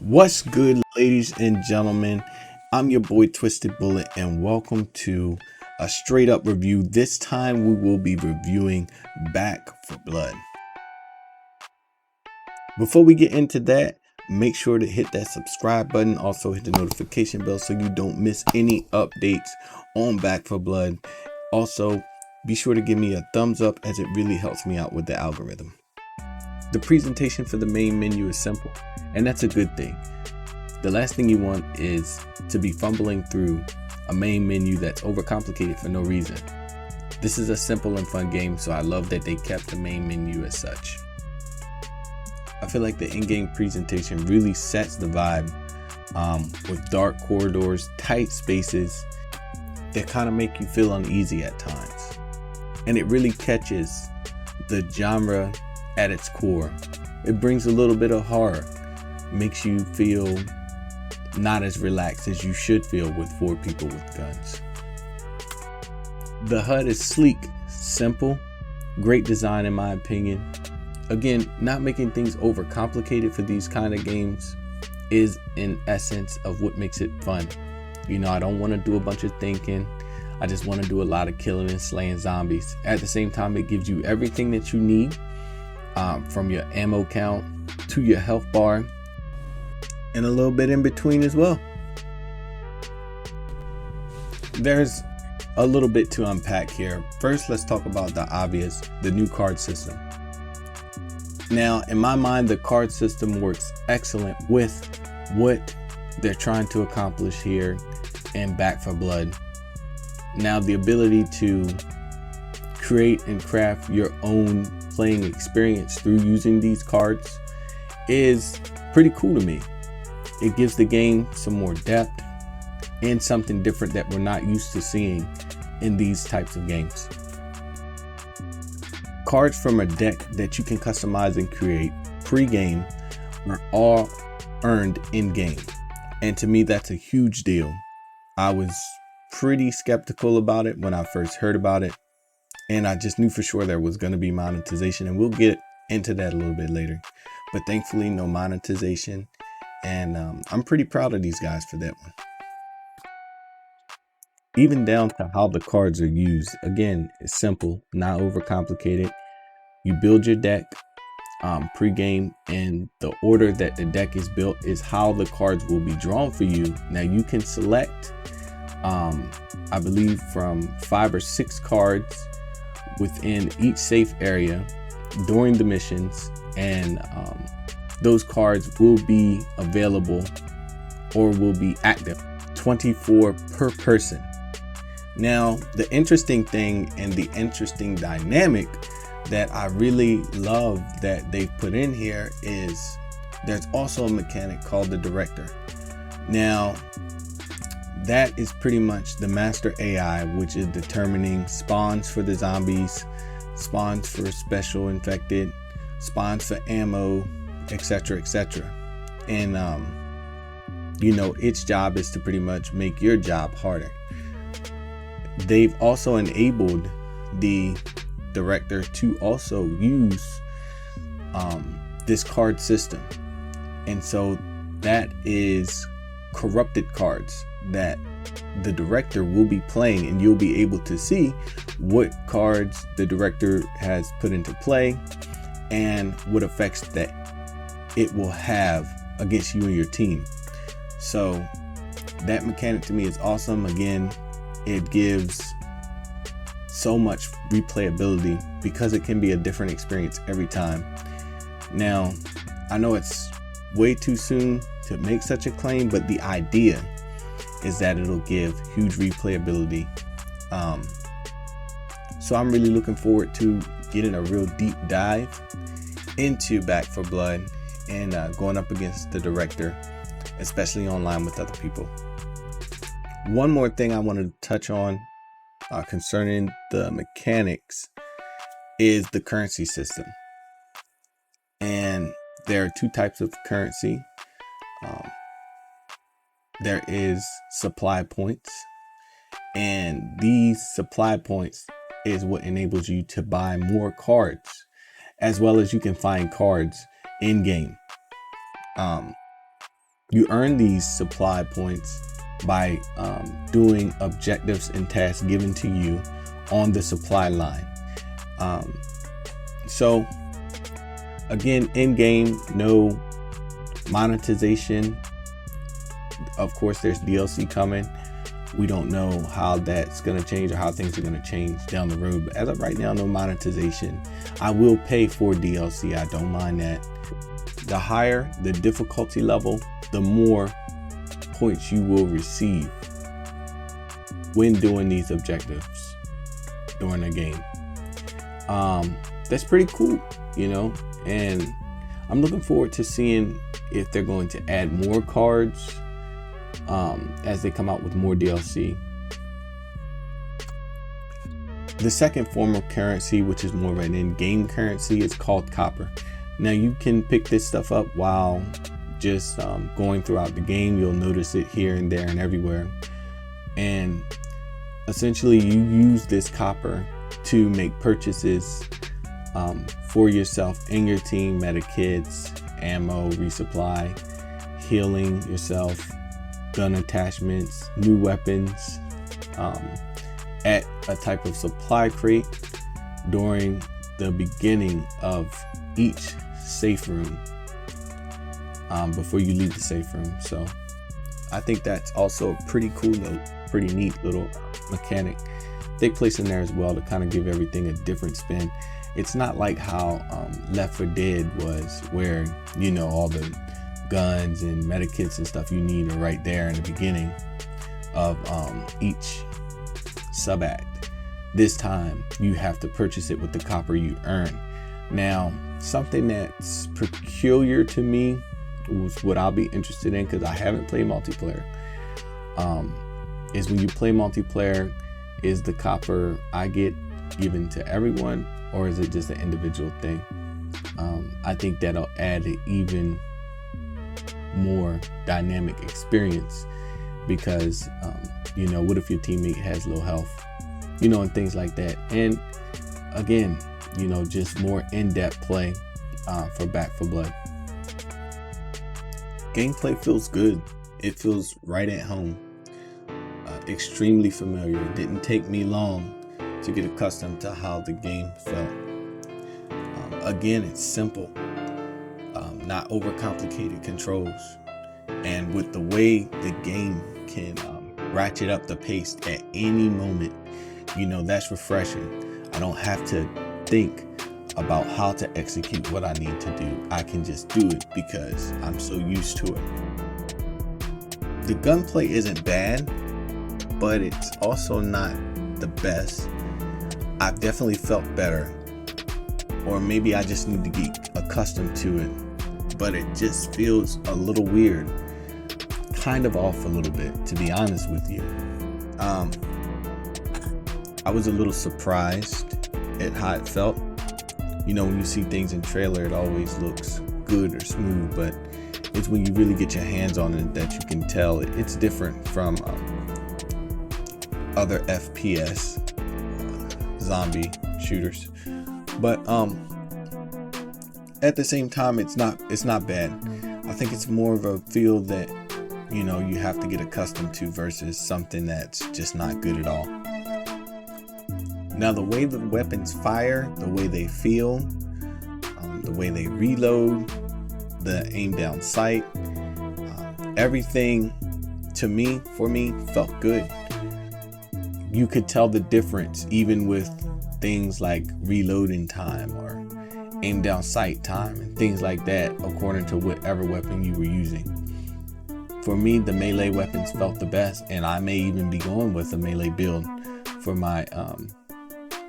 What's good, ladies and gentlemen? I'm your boy Twisted Bullet, and welcome to a straight up review. This time we will be reviewing Back 4 Blood. Before we get into that, make sure to hit that subscribe button. Also hit the notification bell so you don't miss any updates on Back 4 Blood. Also, be sure to give me a thumbs up as it really helps me out with the algorithm. The presentation for the main menu is simple, and that's a good thing. The last thing you want is to be fumbling through a main menu that's overcomplicated for no reason. This is a simple and fun game, so I love that they kept the main menu as such. I feel like the in-game presentation really sets the vibe with dark corridors, tight spaces that kind of make you feel uneasy at times. And it really catches the genre at its core. It brings a little bit of horror, makes you feel not as relaxed as you should feel with 4 people with guns. The HUD is sleek, simple, great design in my opinion. Again, not making things overcomplicated for these kind of games is in essence of what makes it fun. You know, I don't want to do a bunch of thinking. I just want to do a lot of killing and slaying zombies. At the same time, it gives you everything that you need, from your ammo count to your health bar, and a little bit in between as well. There's a little bit to unpack here. First, let's talk about the obvious, the new card system. Now, in my mind, the card system works excellent with what they're trying to accomplish here in Back 4 Blood. Now, the ability to create and craft your own playing experience through using these cards is pretty cool to me. It gives the game some more depth and something different that we're not used to seeing in these types of games. Cards from a deck that you can customize and create pre-game are all earned in-game. And to me, that's a huge deal. I was pretty skeptical about it when I first heard about it, and I just knew for sure there was going to be monetization, and we'll get into that a little bit later. But thankfully, no monetization. And I'm pretty proud of these guys for that one. Even down to how the cards are used. Again, it's simple, not overcomplicated. You build your deck pre-game, and the order that the deck is built is how the cards will be drawn for you. Now you can select, I believe, from 5 or 6 cards within each safe area during the missions, and those cards will be available or will be active 24 per person. Now, the interesting thing and the interesting dynamic that I really love that they've put in here is there's also a mechanic called the director. Now, that is pretty much the master AI, which is determining spawns for the zombies, spawns for special infected, spawns for ammo, etc, etc. And you know, its job is to pretty much make your job harder. They've also enabled the director to also use this card system, and so that is corrupted cards that the director will be playing, and you'll be able to see what cards the director has put into play and what effects that it will have against you and your team. So that mechanic to me is awesome. Again, it gives so much replayability because it can be a different experience every time. Now, I know it's way too soon to make such a claim, but the idea is that it'll give huge replayability. So I'm really looking forward to getting a real deep dive into Back 4 Blood and going up against the director, especially online with other people. One more thing I wanted to touch on concerning the mechanics is the currency system. And there are 2 types of currency. There is supply points, and these supply points is what enables you to buy more cards, as well as you can find cards in game. You earn these supply points by doing objectives and tasks given to you on the supply line. So again, in game, no monetization. Of course, there's DLC coming. We don't know how that's going to change or how things are going to change down the road. But as of right now, no monetization. I will pay for DLC. I don't mind that. The higher the difficulty level, the more points you will receive when doing these objectives during the game. That's pretty cool, you know, and I'm looking forward to seeing if they're going to add more cards as they come out with more DLC. The second form of currency, which is more of an in-game currency, is called copper. Now you can pick this stuff up while just going throughout the game. You'll notice it here and there and everywhere. And essentially you use this copper to make purchases for yourself and your team, medikits, ammo, resupply, healing yourself, gun attachments, new weapons, at a type of supply crate during the beginning of each safe room before you leave the safe room. So I think that's also a pretty cool, pretty neat little mechanic they place in there as well to kind of give everything a different spin. It's not like how Left 4 Dead was, where, you know, all the guns and medikits and stuff you need are right there in the beginning of each sub-act. This time you have to purchase it with the copper you earn. Now, something that's peculiar to me was what I'll be interested in, because I haven't played multiplayer, is when you play multiplayer, is the copper I get given to everyone, or is it just an individual thing? I think that'll add an even more dynamic experience, because you know, what if your teammate has low health, you know, and things like that. And again, you know, just more in-depth play for Back 4 Blood. Gameplay feels good. It feels right at home. Extremely familiar. It didn't take me long to get accustomed to how the game felt. Again, it's simple, not overcomplicated controls, and with the way the game can ratchet up the pace at any moment, you know, that's refreshing. I don't have to think about how to execute what I need to do. I can just do it because I'm so used to it. The gunplay isn't bad, but it's also not the best. I've definitely felt better, or maybe I just need to get accustomed to it, but it just feels a little weird, kind of off a little bit, to be honest with you. I was a little surprised at how it felt. You know, when you see things in trailer, it always looks good or smooth, but it's when you really get your hands on it that you can tell it's different from other FPS zombie shooters. But at the same time, it's not bad. I think it's more of a feel that, you know, you have to get accustomed to versus something that's just not good at all. Now, the way the weapons fire, the way they feel, the way they reload, the aim down sight, everything for me felt good. You could tell the difference even with things like reloading time or aim down sight time and things like that, according to whatever weapon you were using. For me, the melee weapons felt the best, and I may even be going with a melee build for my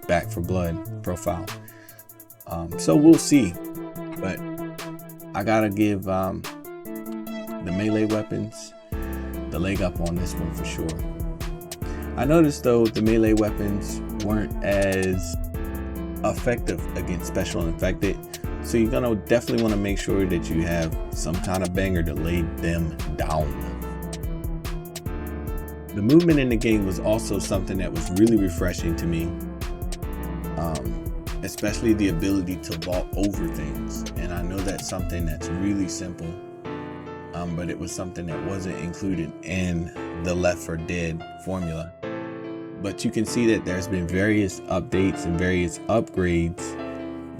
Back 4 Blood profile. So we'll see, but I gotta give the melee weapons the leg up on this one for sure. I noticed though the melee weapons weren't as effective against special infected, so you're gonna definitely want to make sure that you have some kind of banger to lay them down. The movement in the game was also something that was really refreshing to me, especially the ability to vault over things. And I know that's something that's really simple, but it was something that wasn't included in the Left 4 Dead formula. But you can see that there's been various updates and various upgrades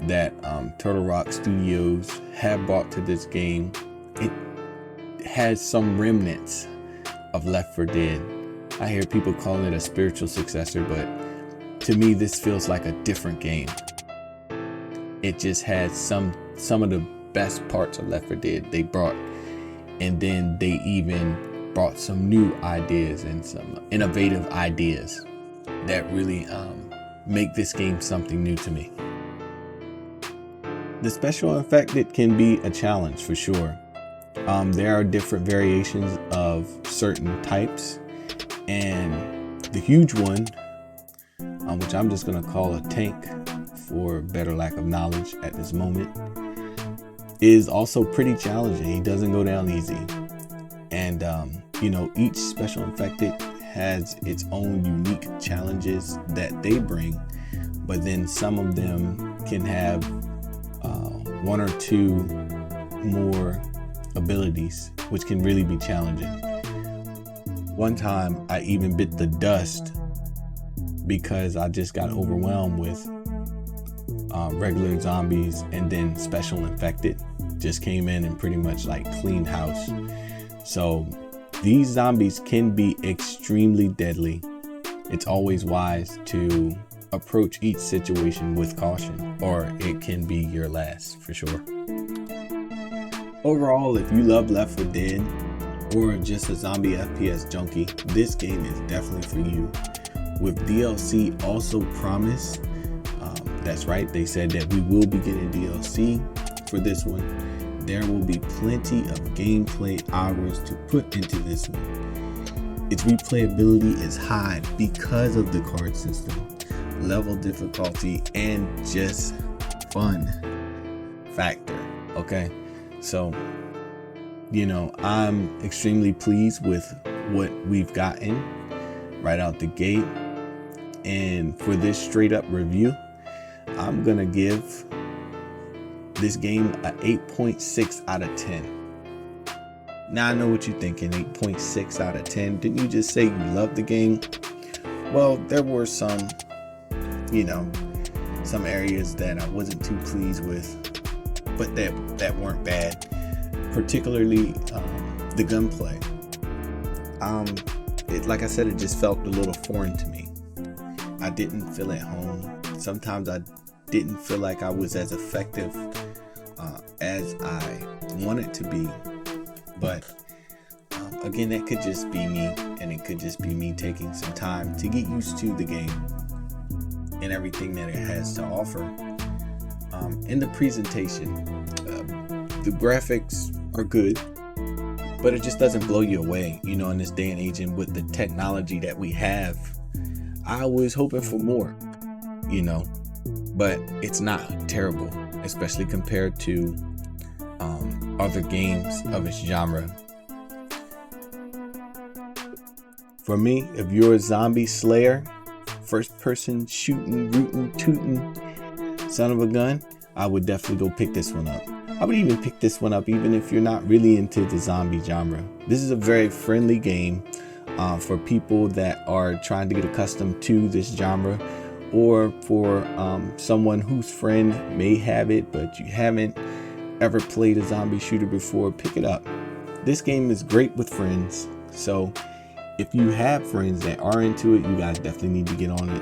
that Turtle Rock Studios have brought to this game. It has some remnants of Left 4 Dead. I hear people calling it a spiritual successor, but to me this feels like a different game. It just has some of the best parts of Left 4 Dead they brought, and then they even brought some new ideas and some innovative ideas that really make this game something new to me. The special infected can be a challenge for sure. There are different variations of certain types, and the huge one, which I'm just going to call a tank for better lack of knowledge at this moment, is also pretty challenging. He doesn't go down easy. And each special infected has its own unique challenges that they bring, but then some of them can have one or two more abilities, which can really be challenging. One time I even bit the dust because I just got overwhelmed with regular zombies, and then special infected just came in and pretty much like cleaned house. So these zombies can be extremely deadly. It's always wise to approach each situation with caution, or it can be your last for sure. Overall, if you love Left 4 Dead or just a zombie FPS junkie, this game is definitely for you. With DLC also promised, that's right, they said that we will be getting DLC for this one. There will be plenty of gameplay hours to put into this one. Its replayability is high because of the card system, level difficulty, and just fun factor. Okay, so I'm extremely pleased with what we've gotten right out the gate, and for this straight up review, I'm gonna give this game a 8.6 out of 10. Now I know what you're thinking, 8.6 out of 10. Didn't you just say you loved the game? Well, there were some areas that I wasn't too pleased with, but that weren't bad. Particularly the gunplay. Like I said, it just felt a little foreign to me. I didn't feel at home. Sometimes I didn't feel like I was as effective as I wanted to be. But again, that could just be me, and it could just be me taking some time to get used to the game and everything that it has to offer. In the presentation, the graphics are good, but it just doesn't blow you away. In this day and age, and with the technology that we have, I was hoping for more, but it's not terrible, especially compared to other games of its genre. For me, if you're a zombie slayer, first person shooting, rootin', tootin' son of a gun, I would definitely go pick this one up. I would even pick this one up even if you're not really into the zombie genre. This is a very friendly game for people that are trying to get accustomed to this genre, or for someone whose friend may have it but you haven't ever played a zombie shooter before. Pick it up. This game is great with friends, so if you have friends that are into it, you guys definitely need to get on it.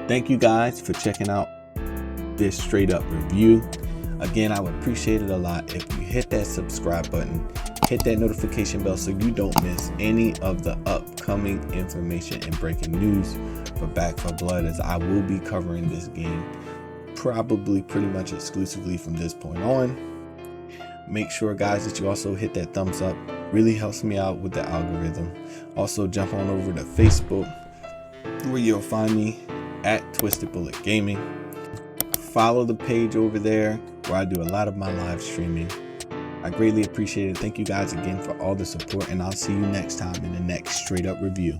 Thank you guys for checking out this straight up review. Again, I would appreciate it a lot if you hit that subscribe button, hit that notification bell so you don't miss any of the upcoming information and breaking news for Back 4 Blood, as I will be covering this game probably pretty much exclusively from this point on. Make sure, guys, that you also hit that thumbs up. Really helps me out with the algorithm. Also, jump on over to Facebook, where you'll find me at Twisted Bullet Gaming. Follow the page over there where I do a lot of my live streaming. I greatly appreciate it. Thank you guys again for all the support, and I'll see you next time in the next straight up review.